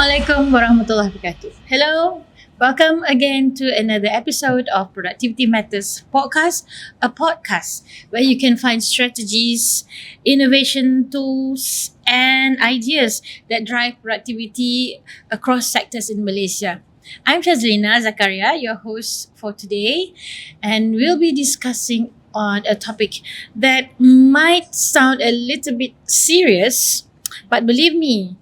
Assalamualaikum warahmatullahi wabarakatuh. Hello, welcome again to another episode of Productivity Matters podcast, a podcast where you can find strategies, innovation tools, and ideas that drive productivity across sectors in Malaysia. I'm Shazlina Zakaria, your host for today, and we'll be discussing on a topic that might sound a little bit serious, but believe me,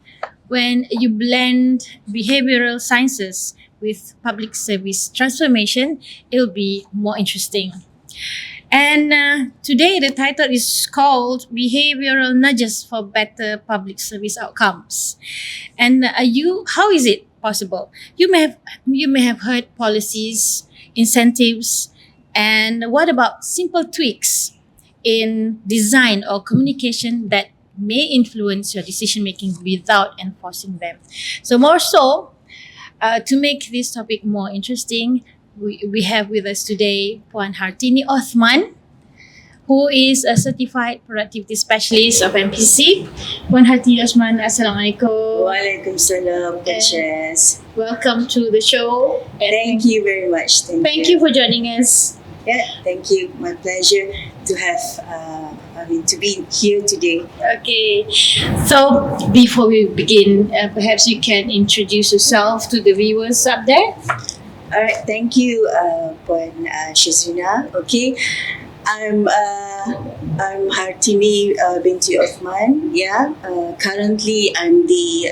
when you blend behavioral sciences with public service transformation, it'll be more interesting. And today, the title is called Behavioral Nudges for Better Public Service Outcomes. And how is it possible? You may have heard policies, incentives, and what about simple tweaks in design or communication that may influence your decision making without enforcing them? So, more so, to make this topic more interesting, we have with us today Puan Hartini Othman, who is a certified productivity specialist of MPC. Puan Hartini Othman, Assalamualaikum. Waalaikumsalam, Princess. Welcome to the show. And Thank you very much. Thank you for joining us. Yeah, thank you. My pleasure to have, to be here today. Okay, so before we begin, perhaps you can introduce yourself to the viewers up there. All right, thank you, Puan Shazrina. Okay, I'm Hartini binti Othman. Yeah, currently I'm the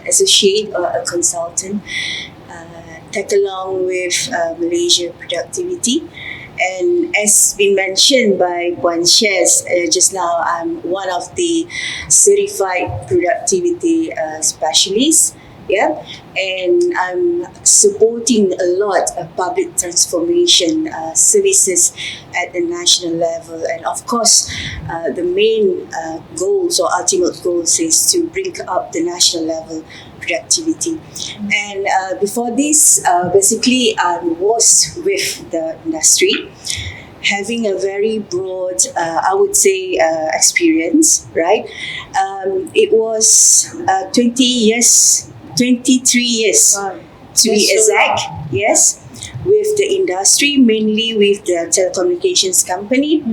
associate or a consultant tag along with Malaysia Productivity. And as been mentioned by Puan Shez just now, I'm one of the certified productivity specialists. Yeah, and I'm supporting a lot of public transformation services at the national level, and of course, the main goals or ultimate goals is to bring up the national level productivity. And before this, basically, I was with the industry, having a very broad, I would say, experience, right? It was 20 years, 23 years Wow. to be That's so exact, yes, with the industry, mainly with the telecommunications company,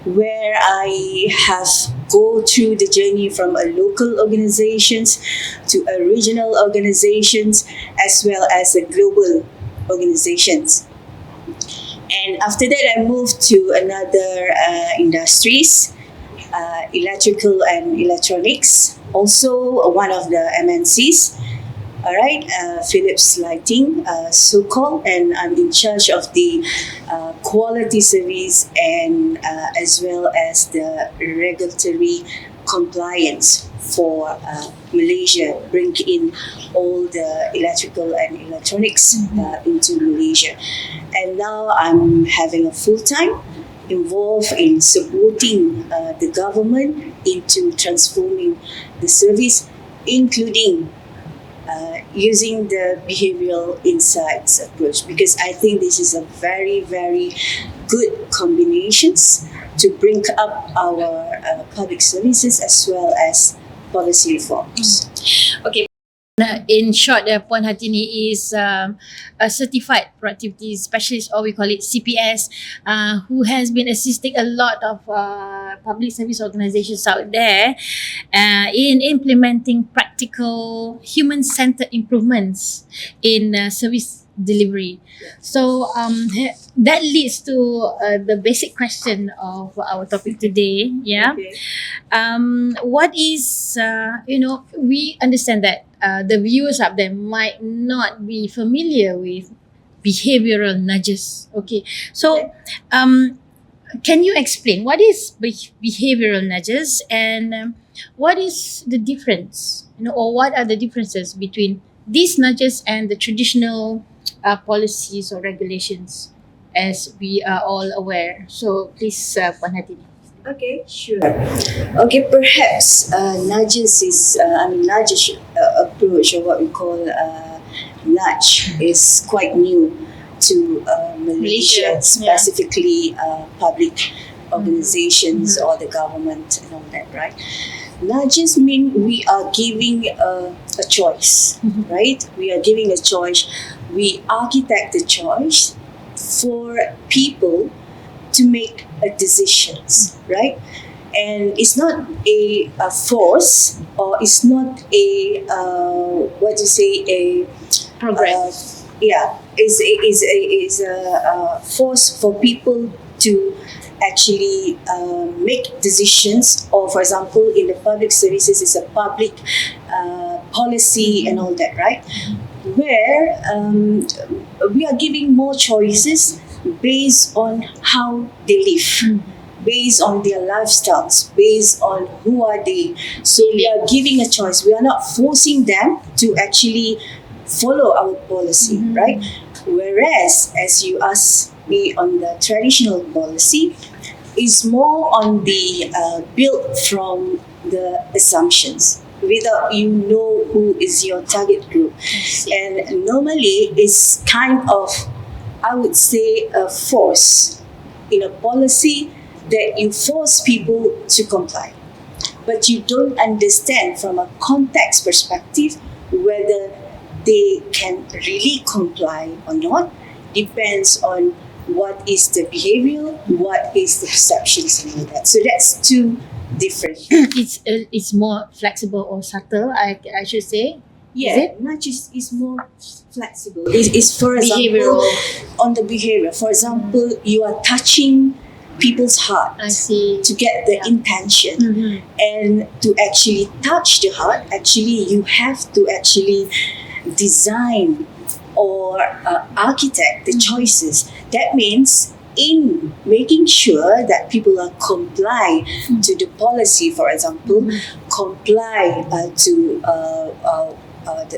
where I have go through the journey from a local organizations to a regional organizations as well as a global organizations. And after that, I moved to another industries, electrical and electronics, also one of the MNCs. All right, Philips Lighting, so-called, and I'm in charge of the quality service and as well as the regulatory compliance for Malaysia, bring in all the electrical and electronics into Malaysia. And now I'm having a full-time involved in supporting the government into transforming the service, including using the behavioral insights approach, because I think this is a very, very good combinations to bring up our public services as well as policy reforms. Okay. In short, Puan Hartini is a certified productivity specialist, or we call it CPS, who has been assisting a lot of public service organizations out there in implementing practical human-centered improvements in service delivery. So that leads to the basic question of our topic today. Yeah. Okay. What is, we understand that the viewers up there might not be familiar with behavioral nudges. Okay, so can you explain what is behavioral nudges, and what is the difference, or what are the differences between these nudges and the traditional policies or regulations, as we are all aware? So please, Puan Hartini. Okay, sure. Okay, perhaps nudges is, nudge approach, or what we call nudge, is quite new to Malaysia, Malaysia, yeah. specifically public organizations or the government and all that, right? Nudges mean we are giving a choice, right? We are giving a choice. We architect the choice for people to make decisions, right? And it's not a force, or it's not a what do you say, a Program. yeah, is a force for people to actually make decisions, or for example in the public services is a public policy and all that, right? Where we are giving more choices based on how they live, based on their lifestyles, based on who are they. So we are giving a choice. We are not forcing them to actually follow our policy, right? Whereas, as you asked me on the traditional policy, is more on the built from the assumptions without you know who is your target group. And normally it's kind of, I would say, a force in a policy that you force people to comply, but you don't understand from a context perspective whether they can really comply or not. Depends on what is the behavior, what is the perceptions and all that. So that's two different. It's more flexible or subtle, I should say. Yeah, Is it? not just is more flexible. It's for example Behavioral. on the behavior. For example, you are touching people's heart I see. to get the intention. And to actually touch the heart, actually you have to actually design or architect the choices. That means in making sure that people are comply to the policy, for example, comply to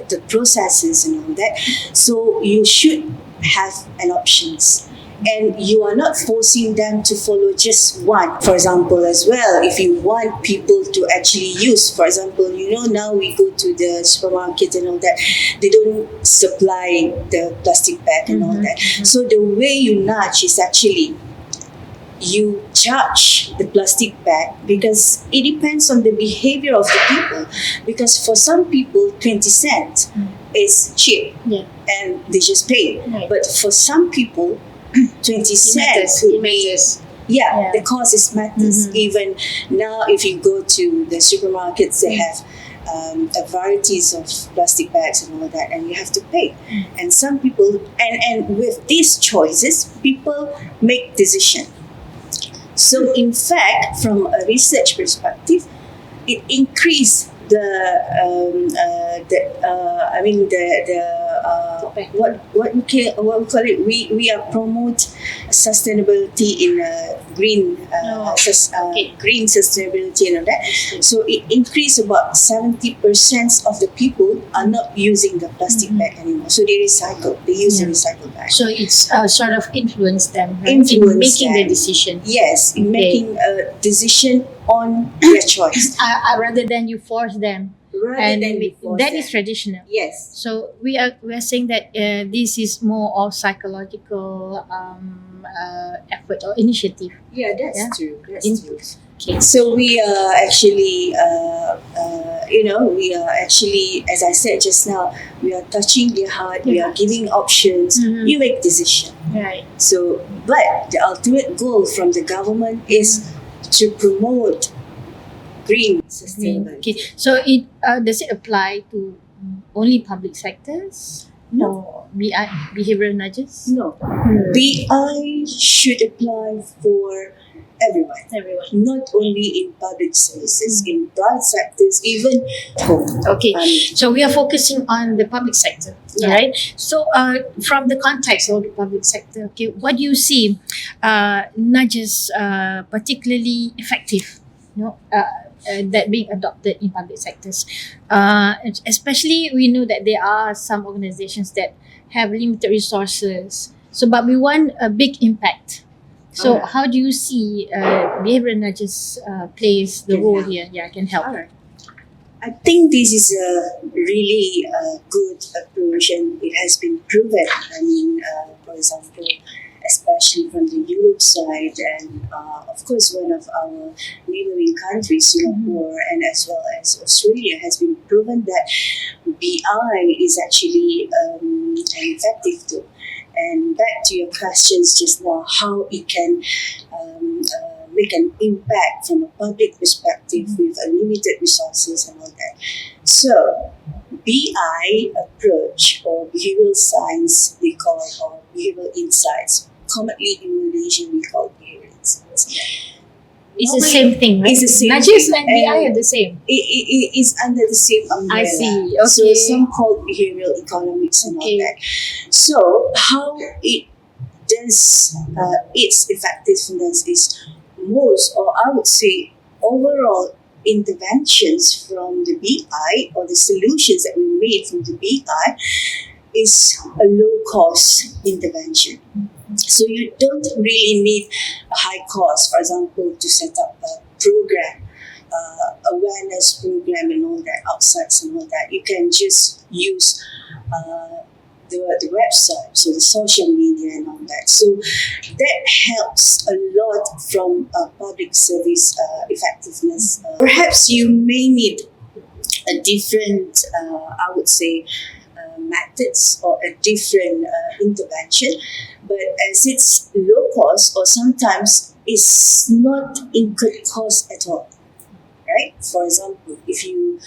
the processes and all that. So you should have an options. And you are not forcing them to follow just one. For example, as well, if you want people to actually use, for example, now we go to the supermarket and all that, they don't supply the plastic bag and all that. So the way you nudge is actually you charge the plastic bag, because it depends on the behavior of the people. Because for some people, 20 cents is cheap, Yeah. and they just pay. Right. But for some people, 20 cents It would be, matters. yeah, the cost is matters. Even now, if you go to the supermarkets, they have varieties of plastic bags and all that, and you have to pay. And some people, and with these choices, people make decision. So in fact, from a research perspective, it increased what we call it, we are promote sustainability in green green sustainability and all that. So it increased about 70% of the people are not using the plastic bag anymore. So they recycle. They use the recycle bag. So it's sort of influence them, right? Influence in making them. the decision. Yes, in Okay. making a decision on their choice. Rather than you force them. Rather than we force That them. is traditional. Yes. So we are saying that this is more of psychological effort or initiative. Yeah, that's Yeah. true. That's In- true. Okay. So we are actually, we are actually, as I said just now, we are touching their heart. We are giving options. You make decision. Right. So, but the ultimate goal from the government is to promote green sustainability. Okay. So it does it apply to only public sectors? No. Or behavioral nudges? No, BI should apply for everyone. Everyone. Not only in public services, in private sectors, even home. Okay. So we are focusing on the public sector, Yeah. right? So from the context of the public sector, okay, what do you see nudges particularly effective? That being adopted in public sectors, especially we know that there are some organizations that have limited resources. So, but we want a big impact. So, Alright. how do you see behavioral nudges plays the Can role help. here? Yeah, can help. Alright. I think this is a really good approach, and it has been proven. I mean, for example, especially from the Europe side, and of course one of our neighboring countries, Singapore, and as well as Australia, has been proven that BI is actually an effective tool. And back to your questions just now, how it can make an impact from a public perspective with a limited resources and all that. So, BI approach or behavioral science, they call, or behavioral insights, commonly in Malaysia we call behavioral insights. It's the same thing, right? It's the same Najis thing. and BI And are the same. it is under the same umbrella. I see. So Okay. some called behavioral economics and Okay. all that. So how it does its effectiveness is most, or I would say overall interventions from the BI, or the solutions that we made from the BI, is a low cost intervention. So you don't really need a high cost, for example, to set up a program, awareness program and all that, outsides and all that. You can just use the website, so the social media and all that. So that helps a lot from public service effectiveness. Perhaps you may need a different, I would say, methods or a different intervention, but as it's low cost, or sometimes it's not incurred cost at all, right? For example, if you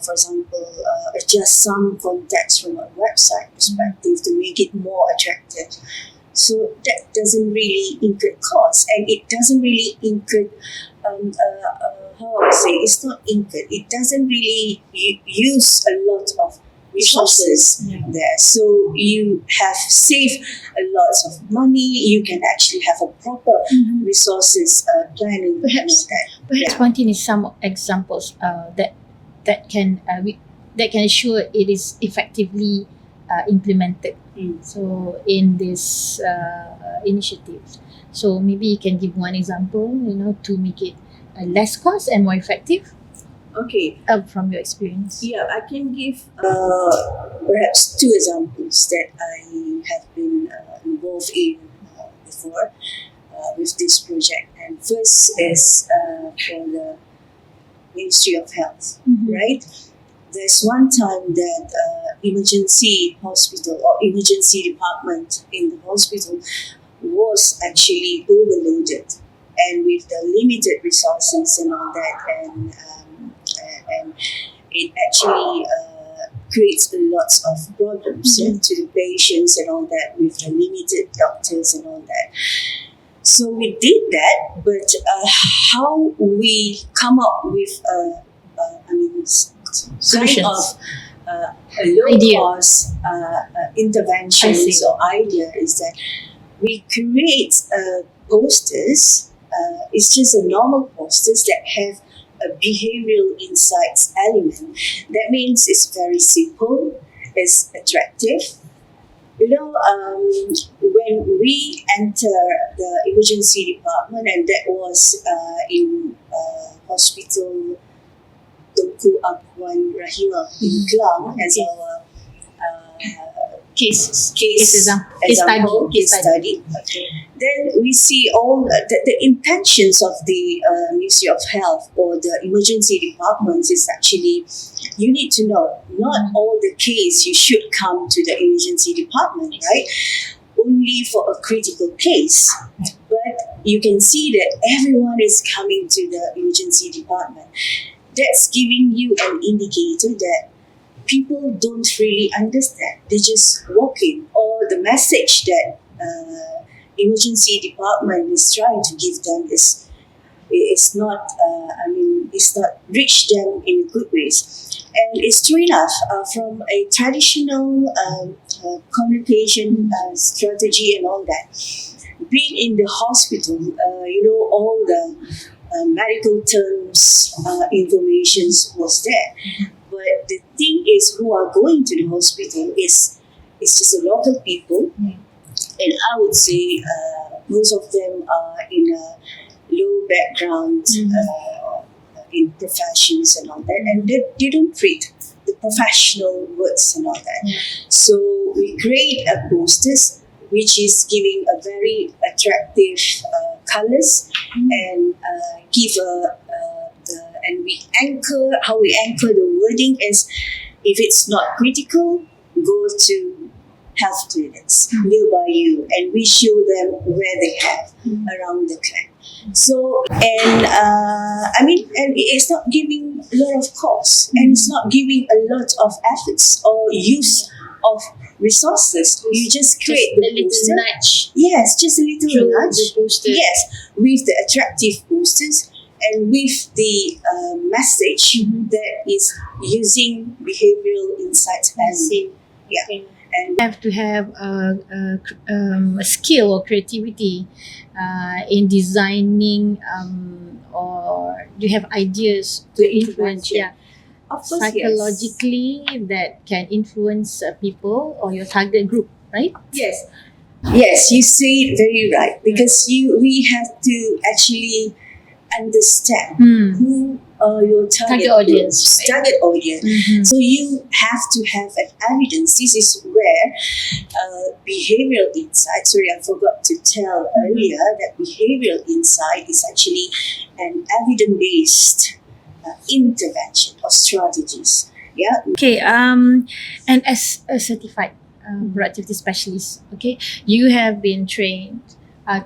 for example adjust some context from a website perspective to make it more attractive, so that doesn't really incur cost, and it doesn't really incur how I would say, it's not incurred. It doesn't really use a lot of resources there. So you have saved a lot of money. You can actually have a proper resources planning and all that. Perhaps pointing is some examples that can ensure it is effectively implemented. So in this initiative, so maybe you can give one example, to make it less cost and more effective. Okay. From your experience. Yeah, I can give perhaps two examples that I have been involved in before with this project. And first is for the Ministry of Health, right? There's one time that emergency hospital or emergency department in the hospital was actually overloaded, and with the limited resources and all that, and it actually creates a lot of problems to the patients and all that, with the limited doctors and all that. So we did that, but how we come up with kind of a low Idea. cost interventions or idea is that we create posters. It's just a normal posters that have a behavioral insights element. That means it's very simple, it's attractive. When we enter the emergency department, and that was in hospital Tunku Abdul Rahimah in Klang as our case study. Okay. Then we see all the intentions of the Ministry of Health or the emergency departments is actually, you need to know, not all the case you should come to the emergency department, right? Only for a critical case. But you can see that everyone is coming to the emergency department. That's giving you an indicator that people don't really understand. They just walk in, or the message that emergency department is trying to give them is not. It's not reach them in good ways. And it's true enough. From a traditional communication strategy and all that, being in the hospital, all the medical terms, informations was there. But the thing is, who are going to the hospital is just a lot of people, and I would say most of them are in a low background, in professions and all that, and they don't treat the professional words and all that. So we create posters which is giving a very attractive colors and give and we anchor, how we anchor the wording is, if it's not critical, go to health clinics nearby you, and we show them where they have around the clan. So, and and it's not giving a lot of cost, and it's not giving a lot of efforts or use of resources. You just create a little poster. nudge Yes, just a little through nudge. the poster. Yes, with the attractive posters and with the message that is using behavioral insights I and see. yeah, Okay. and Have to have a skill or creativity in designing, or do you have ideas to The influence, intervention. of course, psychologically that can influence people or your target group, right? yes. Yes, you say it very right, because we have to actually understand who are your target Target audience, groups, right? target audience. Mhm. So you have to have an evidence. This is where behavioral insight. Sorry, I forgot to tell earlier that behavioral insight is actually an evidence-based intervention or strategies. Yeah. Okay, and as a certified productivity specialist, okay, you have been trained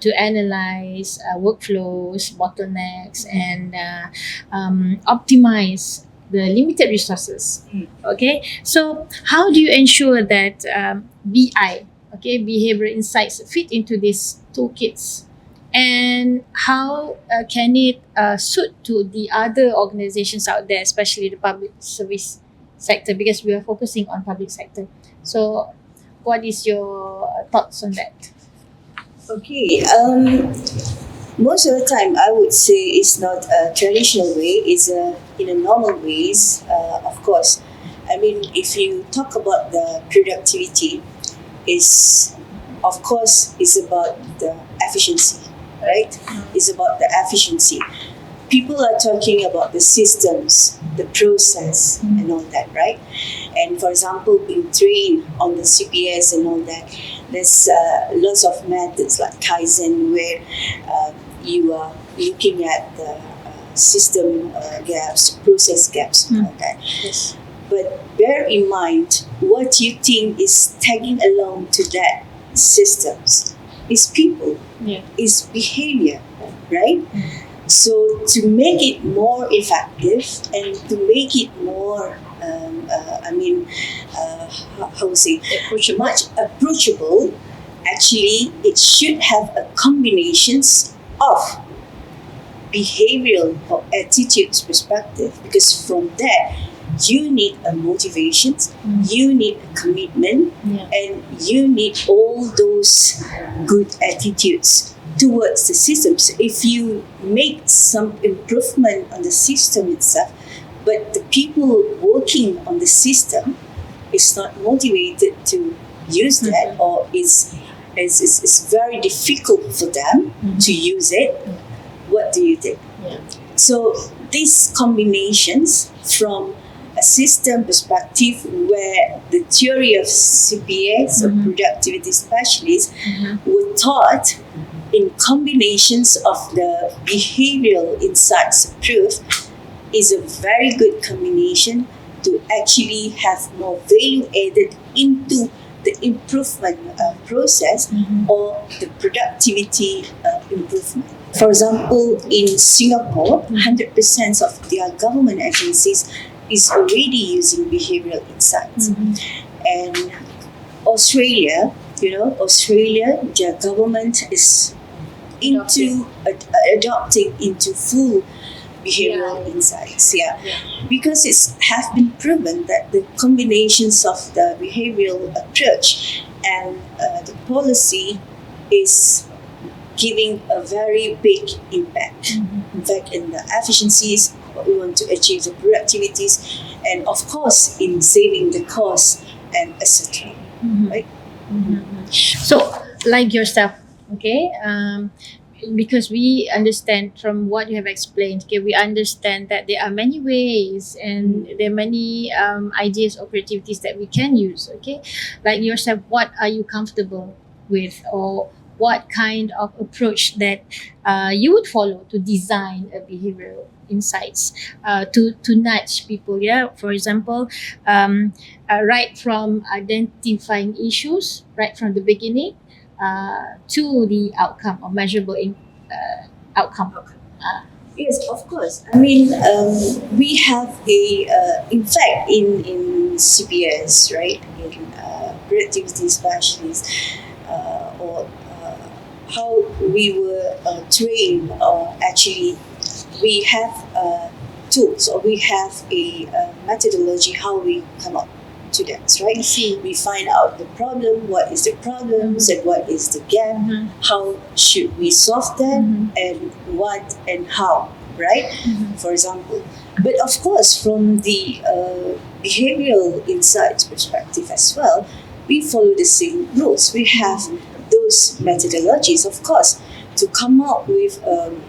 to analyze workflows, bottlenecks, and optimize the limited resources. Okay, so how do you ensure that BI, okay, behavioral insights, fit into these toolkits? And how can it suit to the other organizations out there, especially the public service sector, because we are focusing on public sector. So what is your thoughts on that? Okay. Most of the time, I would say it's not a traditional way. It's in a normal ways. Of course, I mean, if you talk about the productivity, is of course is about the efficiency, right? It's about the efficiency. People are talking about the systems, the process, and all that, right? And for example, being trained on the CPS and all that, there's lots of methods like Kaizen, where you are looking at the system gaps, process gaps, and all that. Yes. But bear in mind, what you think is tagging along to that systems is people, Yeah. is behavior, right? So to make it more effective and to make it more, how to say, much approachable, actually it should have a combinations of behavioral or attitudes perspective, because from there you need a motivation, you need a commitment, Yeah. and you need all those good attitudes towards the systems. If you make some improvement on the system itself, but the people working on the system is not motivated to use that, or it's very difficult for them to use it, what do you think? Yeah. So these combinations from a system perspective, where the theory of CPS or productivity specialists were taught in combinations of the behavioral insights approach, is a very good combination to actually have more value added into the improvement process or the productivity improvement. For example, in Singapore, 100% of their government agencies is already using behavioral insights. And Australia, Australia, their government is into adopting into full behavioral insights. Yeah. Because it's have been proven that the combinations of the behavioral approach and the policy is giving a very big impact. In fact, in the efficiencies, what we want to achieve, the productivities, and of course in saving the cost and etc. Right? So, like yourself, okay, because we understand from what you have explained, okay, we understand that there are many ways and there are many ideas or creativities that we can use, okay. Like yourself, what are you comfortable with, or what kind of approach that you would follow to design a behavioral insights to nudge people, yeah, for example, right from identifying issues right from the beginning to the outcome or measurable outcome. Yes, of course. I mean, we have in fact, in CPS, right, in productivity specialists, or how we were trained, or actually, we have tools, or we have a methodology how we come up to that, right? See. We find out the problem, what is the problems, and what is the gap, how should we solve that, and what and how, right? For example. But of course, from the behavioral insights perspective as well, we follow the same rules. We have those methodologies, of course, to come up with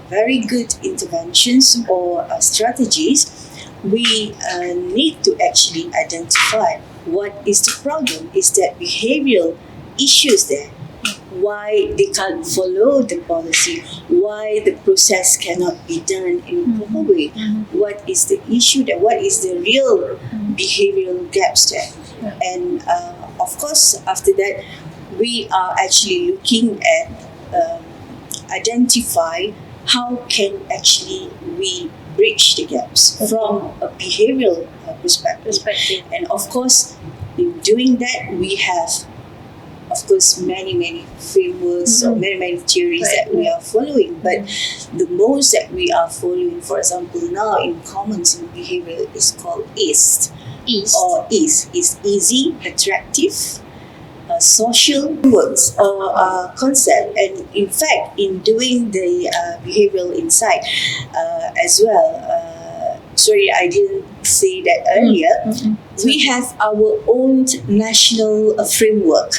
very good interventions or strategies. We need to actually identify what is the problem. Is that behavioral issues there? Why they can't follow the policy? Why the process cannot be done in a proper way? What is the issue there? What is the real behavioral gaps there? And of course, after that, we are actually looking at identify how can actually we bridge the gaps from a behavioral perspective. And of course, in doing that, we have, of course, many frameworks or many theories that we are following. But the most that we are following, for example, now in commons in behavior, is called EAST. Is easy, attractive, social works or concept. And in fact, in doing the behavioral insight as well, sorry, I didn't say that earlier. We have our own national framework,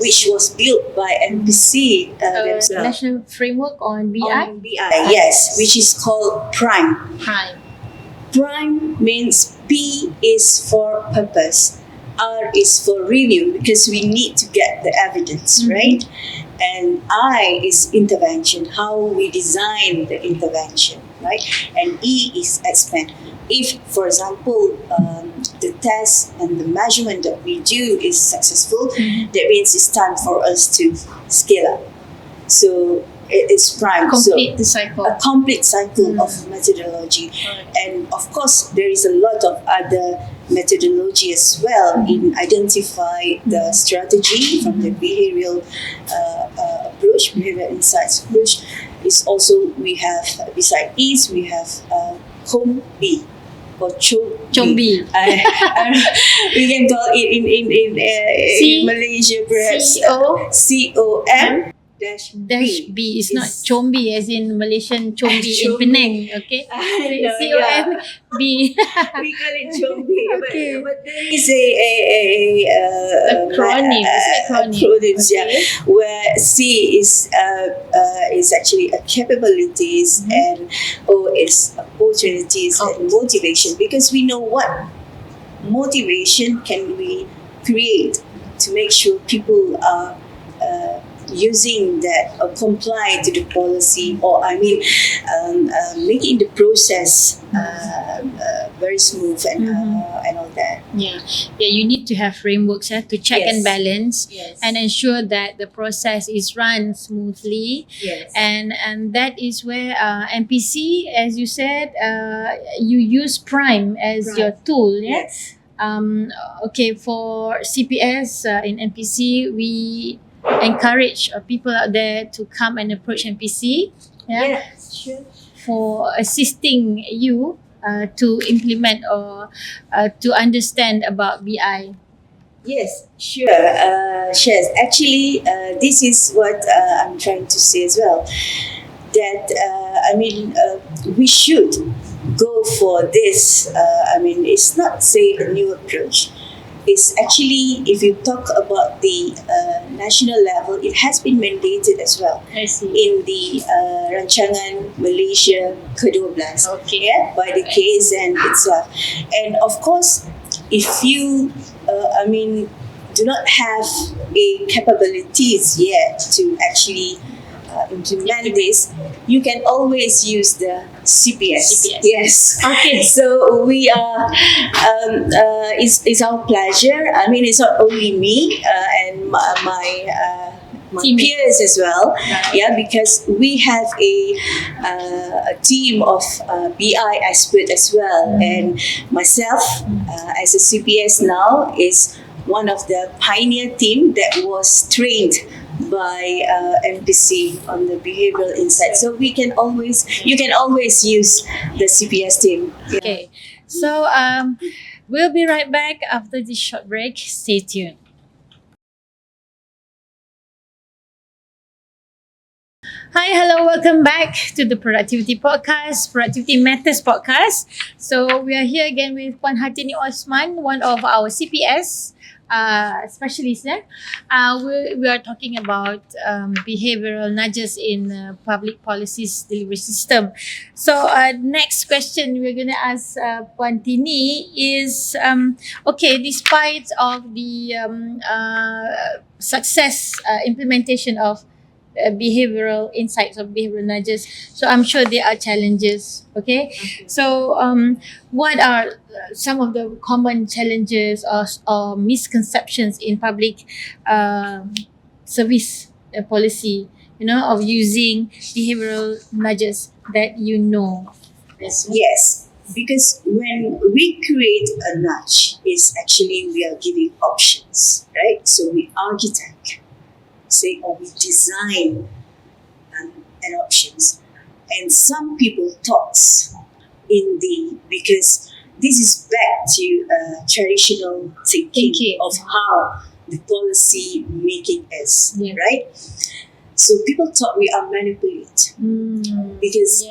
which was built by NPC themselves. National framework on BI. On BI, yes, which is called PRIME. Prime means P is for purpose, R is for review, because we need to get the evidence, right? And I is intervention, how we design the intervention, right? And E is expand. If, for example, the test and the measurement that we do is successful, that means it's time for us to scale up. So it is prime. Complete the cycle. A complete cycle of methodology. And of course, there is a lot of other methodology as well in identify the strategy from the behavioral approach, behavioral insights approach. Is also, we have, beside EAST, we have COMB or COMB. We can call it in Malaysia perhaps COM dash B. It's not Chombi as in Malaysian Chombi in Penang, okay? COM B. We call it Chombi, Okay. but there is a acronym. Acronyms, yeah, where C is actually a capabilities, and O is opportunities and motivation, because we know what motivation can we create to make sure people are using that or comply to the policy, or making the process very smooth and all that. Yeah, you need to have frameworks to check and balance, Yes. and ensure that the process is run smoothly. Yes. And that is where MPC, as you said, you use Prime as your tool. Yeah. Yes. Okay, for CPS in MPC, we encourage people out there to come and approach MPC. Yeah. Sure. For assisting you to implement or to understand about BI. Yes, sure. Shares. Actually, this is what I'm trying to say as well. That we should go for this. It's not say a new approach. It's actually, if you talk about the national level, it has been mandated as well. I see. In the Rancangan Malaysia ke-12, Okay. by the KZN itself. And of course, if you, do not have a capabilities yet to actually implement this, you can always use the CPS. CPS. Yes. Okay. So we are. It's our pleasure. I mean, it's not only me and my Team. peers as well. Right. Yeah, because we have a team of BI expert as well, and myself as a CPS now is one of the pioneer team that was trained by MPC on the behavioral insight. So you can always use the CPS team. Yeah. Okay. So we'll be right back after this short break. Stay tuned. Hi, hello, welcome back to the Productivity Podcast, Productivity Matters Podcast. So we are here again with Puan Hartini Osman, one of our CPS specialists. We are talking about behavioral nudges in public policies delivery system. So next question we're going to ask Puan Tini is, okay, despite of the success implementation of behavioral insights or behavioral nudges. So I'm sure there are challenges. Okay. So what are some of the common challenges or misconceptions in public service policy? Of using behavioral nudges that you know. Yes, because when we create a nudge, it's actually we are giving options, right? So we architect, say, or we design an options, and some people thoughts because this is back to traditional thinking of how the policy making is, Yeah. right? So people thought we are manipulate because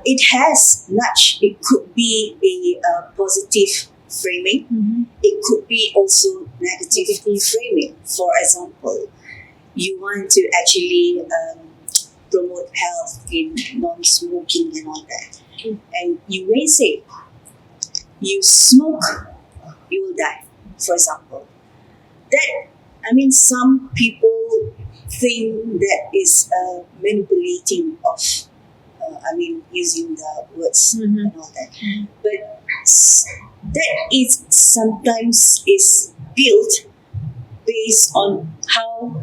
it has nudge. It could be a positive framing. Mhm. It could be also negative framing. For example, you want to actually promote health in non-smoking and all that. Okay. And you may say, you smoke, you will die, for example. Some people think that is manipulating of, using the words Mhm. and all that. But that is sometimes is built based on how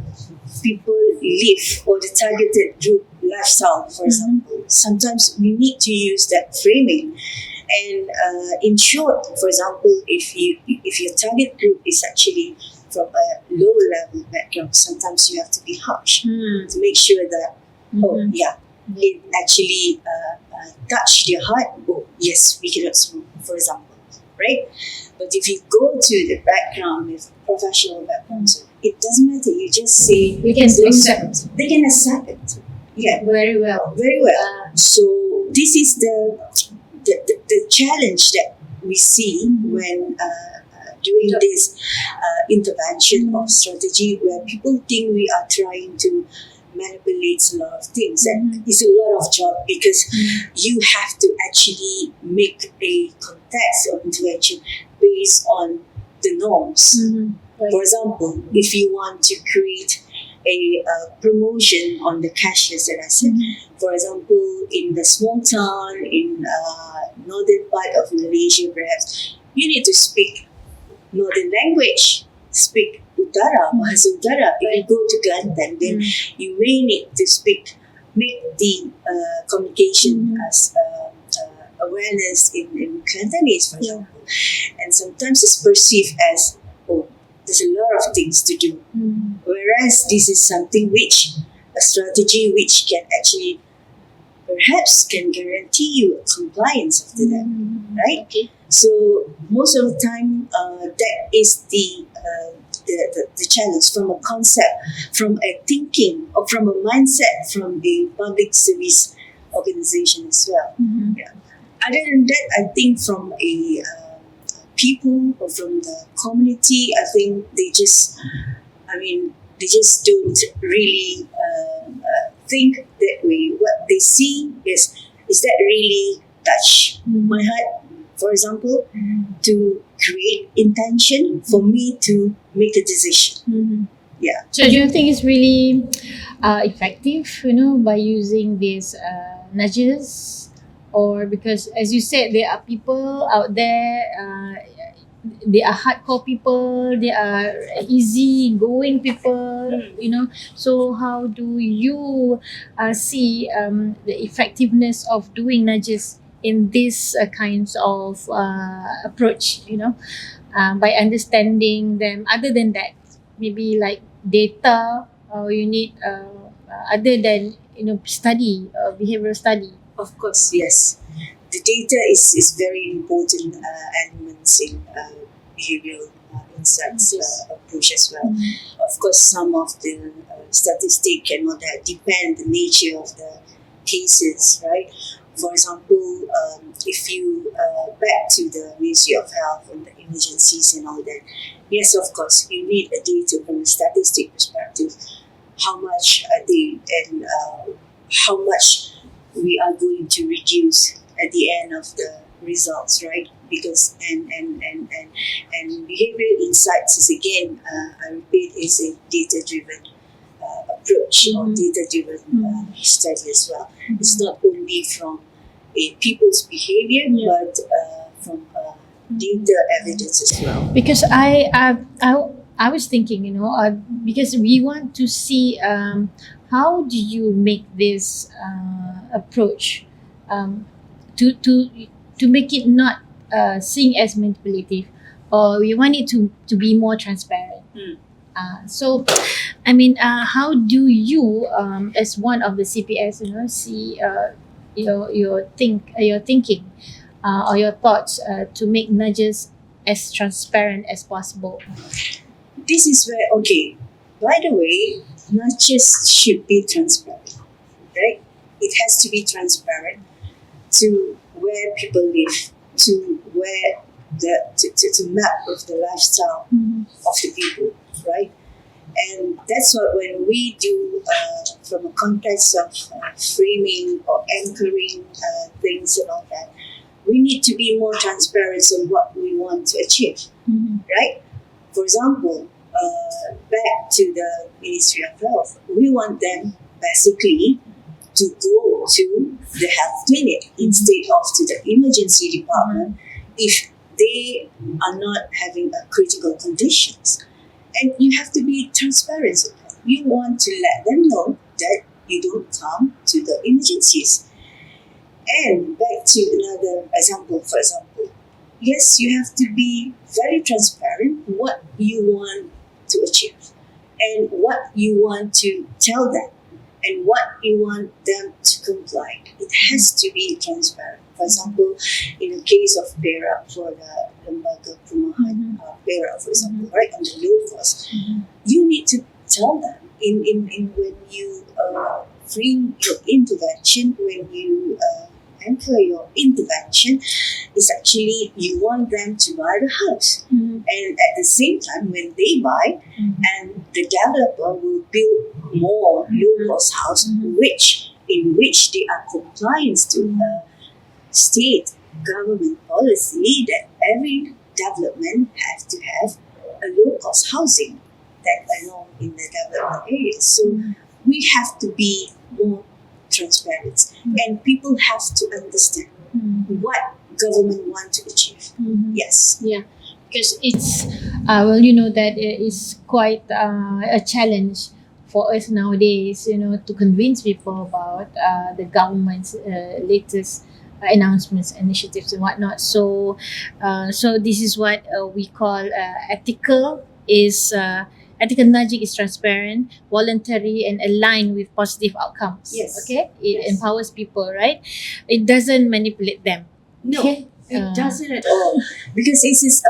people live or the targeted group lifestyle, for example. Sometimes we need to use that framing. And in short, for example, if your target group is actually from a lower level background, sometimes you have to be harsh to make sure that, it actually touched your heart. Oh, yes, we cannot smoke, for example, right? But if you go to the background with professional background, so it doesn't matter. You just say We can accept. They can accept it. Yeah, Very well. very well. So this is the challenge that we see when doing this intervention of strategy, where people think we are trying to manipulate a lot of things, and it's a lot of job because you have to actually make a context of intervention based on the norms. For example, if you want to create a promotion on the cashless that I said, for example, in the small town, in northern part of Malaysia perhaps, you need to speak northern language, speak Utara, Bahasa Utara. If you go to Kelantan, then you may need to make the communication as awareness in Kelantanese, for example. And sometimes it's perceived as, oh, there's a lot of things to do. Whereas this is something a strategy which can actually, perhaps can guarantee you compliance after that, right? Okay. So most of the time, that is the challenge from a concept, from a thinking, or from a mindset from a public service organization as well. Yeah. Other than that, I think from a people or from the community, I think they just don't really think that way. What they see is that really touch my heart? For example, to create intention for me to make a decision. Mhm. Yeah. So do you think it's really effective, by using these nudges? Or because, as you said, there are people out there, they are hardcore people, they are easy going people, So how do you see the effectiveness of doing nudges in this kinds of approach, by understanding them? Other than that, maybe like data, or you need other than study, behavioral study. Of course, yes. The data is very important elements in behavioral insights Yes. approach as well. Of course, some of the statistic and all that depend the nature of the cases, right? For example, if you back to the Ministry of Health and the emergencies and all that, yes, of course, you need a data from a statistic perspective. How much are they and how much we are going to reduce at the end of the results, right? Because and behavioral insights is again, I repeat, is a data driven approach or data driven study as well. It's not only from a people's behavior, but from data evidence as well. Because I was thinking, because we want to see how do you make this approach, to make it not seen as manipulative, or we want it to be more transparent. So, I mean, how do you, as one of the CPS, see your thinking, or your thoughts, to make nudges as transparent as possible? This is where, okay, by the way, nudges should be transparent, right? It has to be transparent to where people live, to where to map of the lifestyle of the people, right? And that's what when we do from a context of framing or anchoring things and all that, we need to be more transparent on what we want to achieve, right? For example, back to the Ministry of Health, we want them basically to go to the health clinic instead of to the emergency department if they are not having a critical conditions. And you have to be transparent with them. You want to let them know that you don't come to the emergencies. And back to another example, for example, yes, you have to be very transparent what you want to achieve and what you want to tell them and what you want them to comply. It has to be transparent. For example, in the case of Perak for the Lembaga Perumahan Perak, for example, right, on the low cost, you need to tell them in when you frame your intervention, when you anchor your intervention, is actually you want them to buy the house. And at the same time, when they buy, and the developer will build more low-cost house, in which they are compliant to state government policy that every development has to have a low-cost housing that along in the development areas. So we have to be more transparent, and people have to understand what government want to achieve. Yes. Yeah, because it's that it is quite a challenge for us nowadays, to convince people about the government's latest announcements, initiatives, and whatnot. So, this is what we call ethical is. Ethical nudging is transparent, voluntary, and aligned with positive outcomes. Yes. Okay? It Yes. empowers people, right? It doesn't manipulate them. No, Okay. it doesn't at all, because it is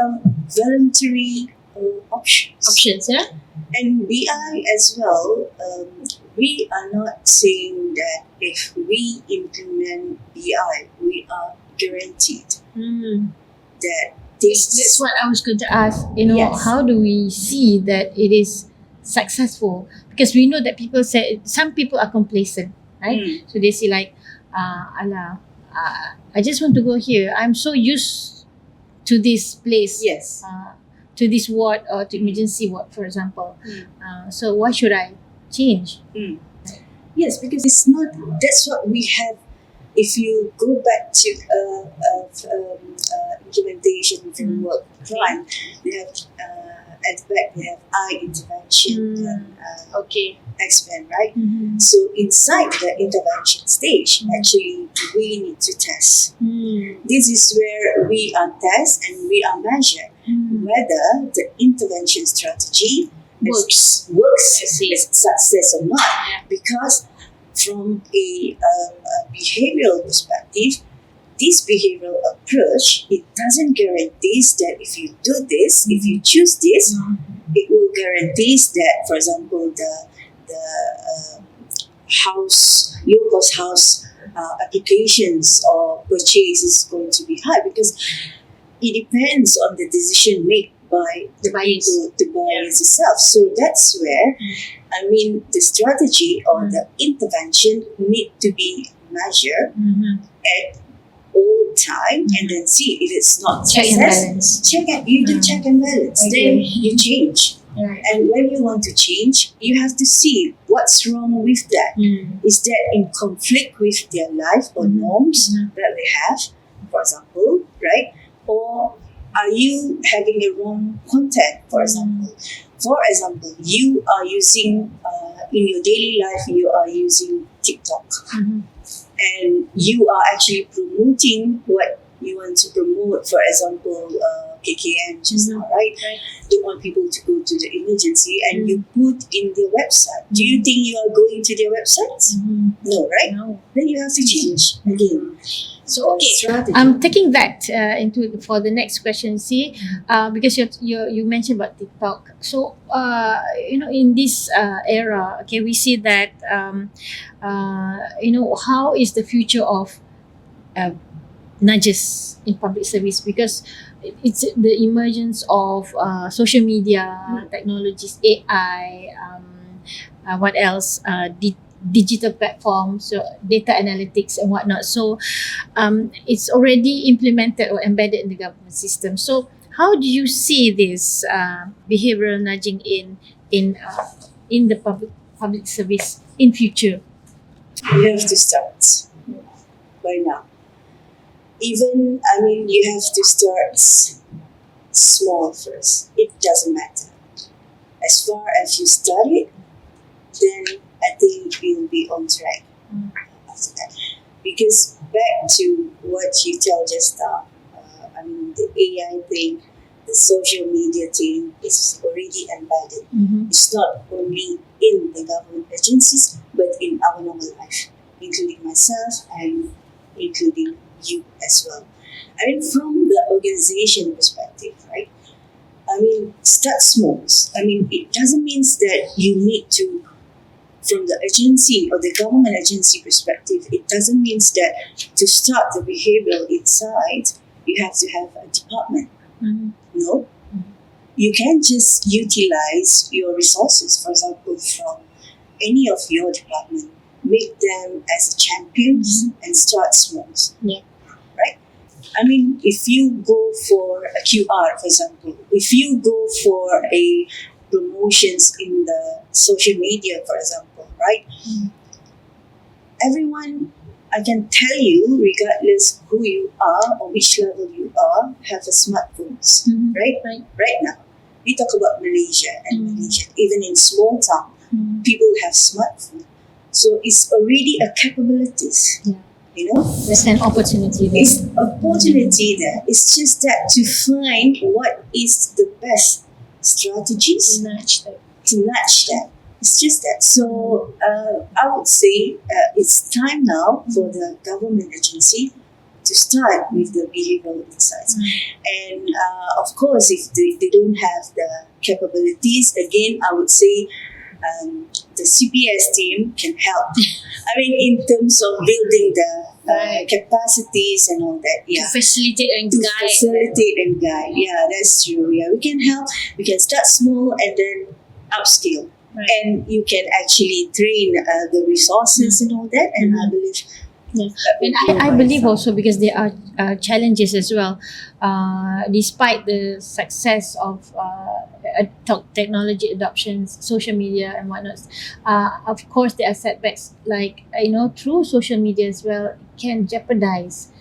voluntary options. Options, yeah? And BI as well, we are not saying that if we implement BI, we are guaranteed that That's this. what I was going to ask. Yes. How do we see that it is successful? Because we know that people say some people are complacent, right? So they say like, I just want to go here. I'm so used to this place, Yes. to this ward or to emergency ward, for example. So why should I change? Yes, because it's not. That's what we have. If you go back to implementation framework plan, they have at the back they have eye intervention and Okay. expand, right? Mm-hmm. So inside the intervention stage, actually we need to test. This is where we are test and we are measure whether the intervention strategy works I see. is success or not. Yeah. Because from a behavioral perspective, this behavioral approach, it doesn't guarantee that if you do this, if you choose this, it will guarantee that, for example, the low cost house applications or purchase is going to be high, because it depends on the decision made by The buyers. people, the buyers itself. So that's where, I mean, the strategy or the intervention need to be measured at all time and then see if it's not Check and success. balance. You do check and balance. Then Okay. you change. Right. And when you want to change, you have to see what's wrong with that. Is that in conflict with their life or norms that they have, for example, right? Or are you having a wrong content, for example? For example, you are using, in your daily life, you are using TikTok. And you are actually promoting what you want to promote, for example, KKM just now, right? Don't want people to go to the emergency and you put in their website. Do you think you are going to their websites? No, right? No. Then you have to change again. So okay, Strategy. I'm taking that into for the next question. See, because you mentioned about TikTok. So in this era, okay, we see that how is the future of nudges in public service, because it's the emergence of social media technologies, AI, what else, digital platforms, so data analytics and whatnot. So it's already implemented or embedded in the government system. So how do you see this behavioral nudging in the public service in future? You have to start by now. Even, I mean, you have to start small first. It doesn't matter. As far as you start it, then I think you'll be on track after that. Because back to what you tell just now, I mean, the AI thing, the social media thing is already embedded. It's not only in the government agencies, but in our normal life, including myself and including you as well. I mean, from the organization perspective, right? I mean, start small. I mean, it doesn't mean that you need to, from the agency or the government agency perspective, it doesn't mean that to start the behavioral inside, you have to have a department. No. You can just utilize your resources, for example, from any of your department, make them as champions and start small. Yeah. Right? I mean, if you go for a QR, for example, if you go for a promotions in the social media, for example, right? Everyone, I can tell you, regardless who you are or which level you are, have a smartphones, right? Right now. We talk about Malaysia and Malaysia, even in small town, people have smartphones. So it's already a capabilities. Yeah. You know? There's an opportunity there. It's opportunity there. It's just that to find what is the best strategies to nudge that. It's just that. So I would say it's time now for the government agency to start with the behavioral insights. And of course, if they don't have the capabilities, again, I would say the CPS team can help. I mean, in terms of building the capacities and all that. Yeah. To facilitate and To guide. facilitate and guide. Yeah, that's true. Yeah, we can help. We can start small and then upscale. Right. And you can actually train the resources and all that. And I believe Yeah. And I believe also because there are challenges as well. Despite the success of technology adoptions, social media and whatnot, of course there are setbacks like through social media as well can jeopardize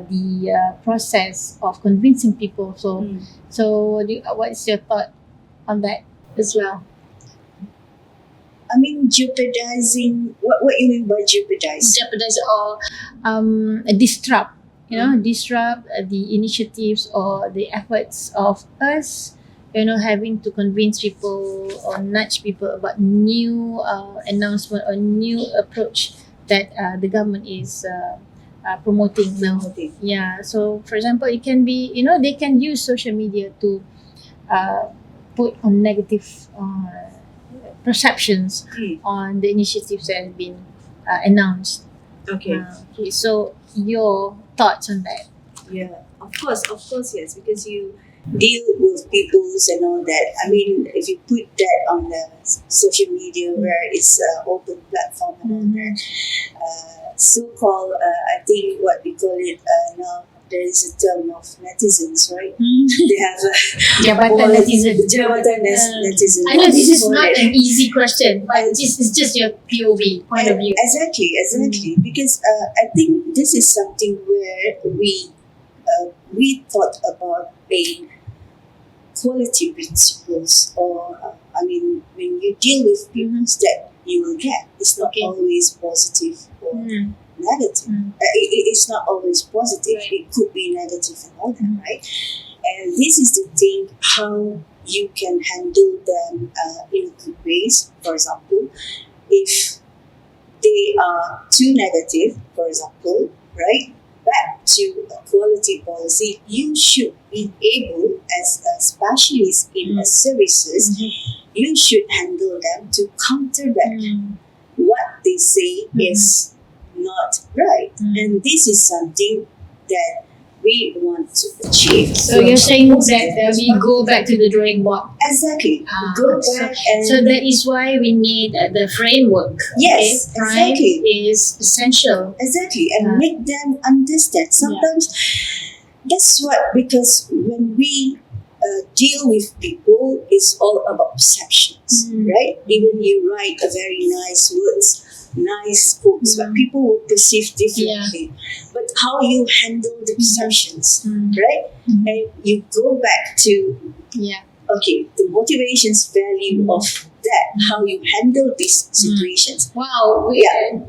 the process of convincing people. So Mm. what's your thought on that as well? I mean, jeopardizing. What you mean by jeopardize? Jeopardize or disrupt disrupt the initiatives or the efforts of us having to convince people or nudge people about new announcement or new approach that the government is promoting now. Promoting. Yeah, so for example it can be they can use social media to uh, put on negative perceptions Mm. on the initiatives that have been announced. Okay. Okay, so your thoughts on that? Yeah, of course, yes, because you deal with peoples and all that. I mean, if you put that on the social media where it's an open platform and all that, so-called, I think what we call it now, there is a term of netizens, right? They have a Jabatan netizen. netizen. I know this is Call not it. an easy question, but this is just your POV point of view. Exactly. Because I think this is something where we thought about a quality principles, or I mean, when you deal with people that you will get, it's not Okay. always positive or Mm. negative. Mm. It's not always positive. Right. It could be negative and all that, right? And this is the thing how you can handle them in good ways. For example, if they are too negative, for example, right? Back to a quality policy, you should be able, as a specialist in services, you should handle them to counter back what they say is not right. And this is something that we want to achieve. So you're saying that we go back to the drawing board. Exactly. Go back and So that is why we need the framework. Yes, okay? Prime exactly. is essential. Exactly, and make them understand. Sometimes, guess what? Because when we deal with people, it's all about perceptions, right? Even you write a very nice words, nice quotes, but people will perceive differently. But how you handle the perceptions, right? And you go back to okay, the motivations value of that, how you handle these situations. Wow,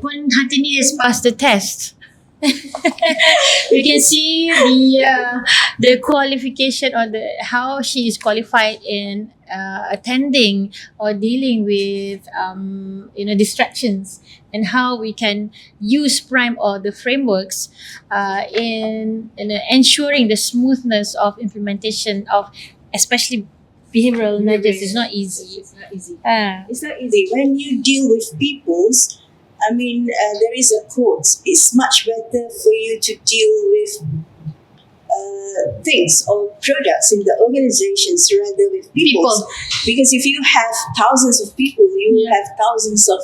Puan Hatini has passed the test. We can see the qualification or the how she is qualified in attending or dealing with distractions, and how we can use Prime or the frameworks in ensuring the smoothness of implementation of especially behavioral nudges. Is not easy. It's not easy. Ah. It's not easy. When you deal with peoples, I mean, there is a quote, it's much better for you to deal with things or products in the organizations rather with people. Because if you have thousands of people, you will have thousands of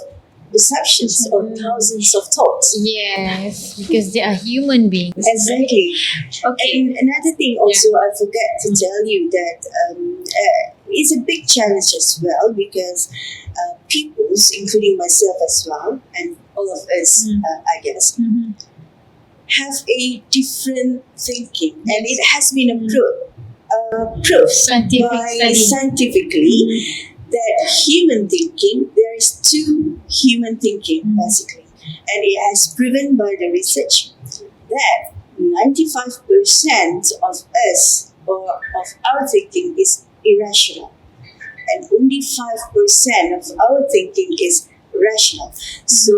perceptions or thousands of thoughts. Yes, because they are human beings. Exactly. Okay. And another thing also, I forgot to tell you that it's a big challenge as well, because peoples, including myself as well, and all of us, I guess, have a different thinking, and it has been proved scientifically that human thinking, there is two human thinking basically, and it has proven by the research that 95% of us or of our thinking is irrational, and only 5% of our thinking is rational. So,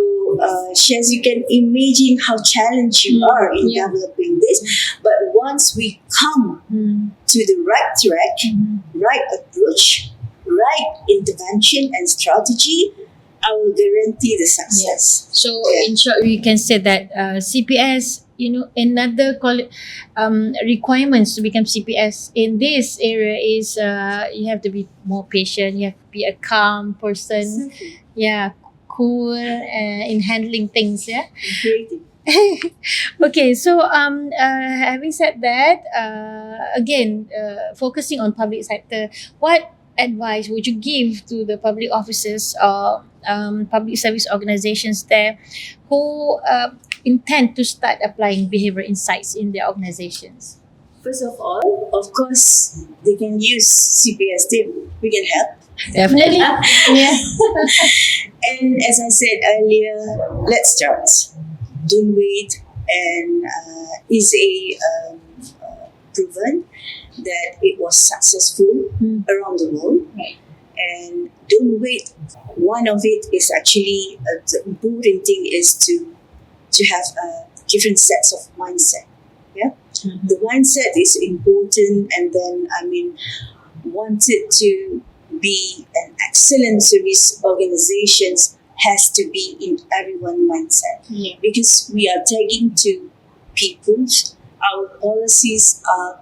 Shaz, you can imagine how challenged you are in developing this. But once we come to the right track, right approach, right intervention and strategy, I will guarantee the success. So in short, we can say that CPS, another requirements to become CPS in this area is you have to be more patient. You have to be a calm person. Exactly. Yeah, cool in handling things. Yeah. Creative. Okay, so having said that, again, focusing on public sector, what advice would you give to the public officers or public service organizations there who intend to start applying behavioral insights in their organizations? First of all, of course, they can use CPS team. We can help. Definitely. Yeah. And as I said earlier, let's start. Don't wait. And is proven that it was successful around the world. Right. And don't wait. One of it is actually the important thing is to have different sets of mindset. Yeah, the mindset is important, and then wanted to be an excellent service organizations has to be in everyone's mindset Yeah. because we are tagging to people. Our policies are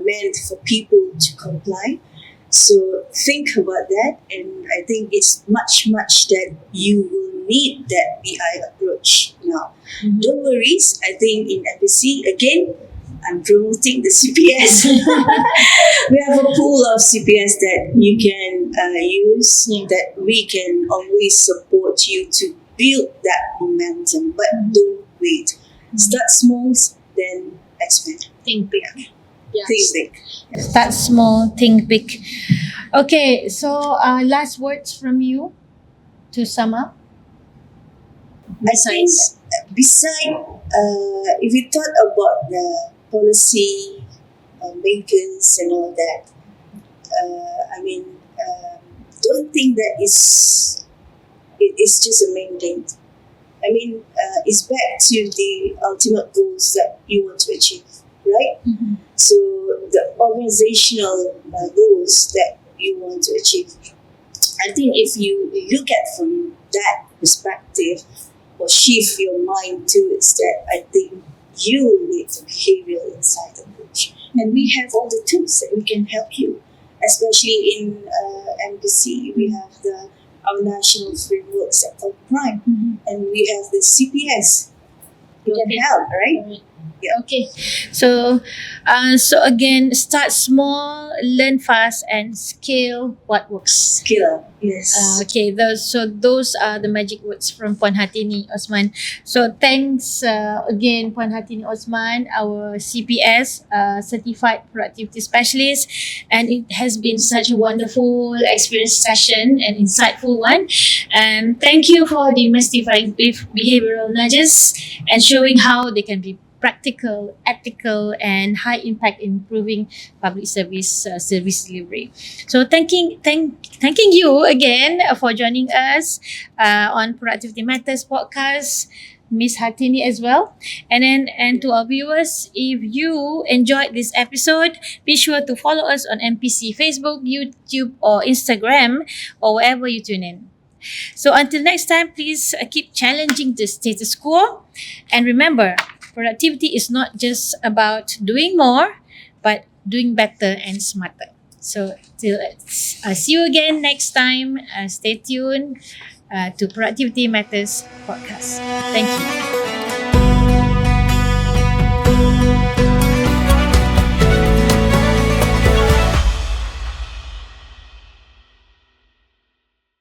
meant for people to comply. So think about that, and I think it's much that you will need that BI approach now. Don't worry, I think in FSC again, I'm promoting the CPS. We have a pool of CPS that you can use, Yeah. that we can always support you to build that momentum. But don't wait. Start small, then expand. Think big. Yes. Think big. Start small, think big. Okay, so last words from you to sum up. I think beside, if we thought about the policy makers and all that, don't think that it is just a main thing. It's back to the ultimate goals that you want to achieve, right? So the organizational goals that you want to achieve. I think if you look at from that perspective or shift your mind towards that, I think you will need the behavioral insight approach. And we have all the tools that we can help you, especially in MPC. We have our national framework set for crime, and we have the CPS. You can help, right? Yeah. Okay. So again, start small, learn fast, and scale what works. Skill, yes. Okay, those are the magic words from Puan Hartini Osman. So thanks again, Puan Hartini Osman, our CPS certified productivity specialist, and it has been such a wonderful experience session and insightful one. And thank you for demystifying behavioral nudges and showing how they can be practical, ethical, and high impact in improving public service delivery. So thanking you again for joining us on Productivity Matters podcast, Miss Hartini as well. And to our viewers, if you enjoyed this episode, be sure to follow us on MPC Facebook, YouTube, or Instagram, or wherever you tune in. So until next time, please keep challenging the status quo, and remember, productivity is not just about doing more, but doing better and smarter. So see you again next time. Stay tuned to Productivity Matters podcast. Thank you.